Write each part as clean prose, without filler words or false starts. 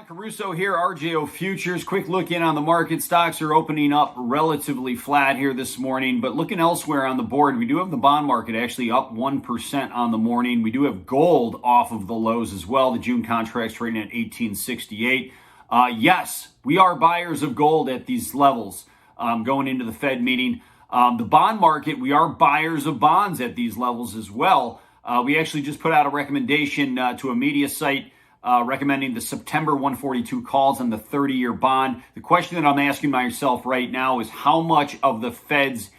Caruso here, RJO Futures. Quick look in on the market. Stocks are opening up relatively flat here this morning, but looking elsewhere on the board, we do have the bond market actually up 1% on the morning. We do have gold off of the lows as well. The June contract's trading at 1868. Yes, we are buyers of gold at these levels going into the Fed meeting. The bond market, we are buyers of bonds at these levels as well. We actually just put out a recommendation to a media site recommending the September 142 calls on the 30-year bond. The question that I'm asking myself right now is how much of the Fed's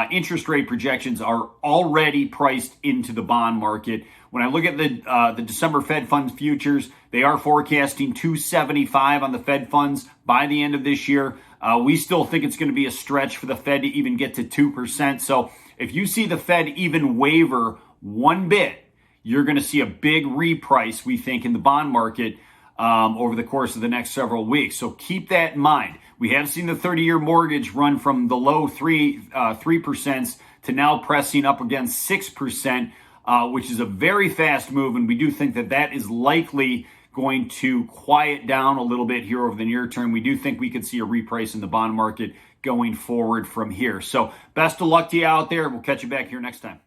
interest rate projections are already priced into the bond market. When I look at the December Fed funds futures, they are forecasting 275 on the Fed funds by the end of this year. We still think it's going to be a stretch for the Fed to even get to 2%. So if you see the Fed even waver one bit, you're going to see a big reprice, we think, in the bond market over the course of the next several weeks. So keep that in mind. We have seen the 30-year mortgage run from the low 3% to now pressing up against 6%, which is a very fast move. And we do think that that is likely going to quiet down a little bit here over the near term. We do think we could see a reprice in the bond market going forward from here. So best of luck to you out there. We'll catch you back here next time.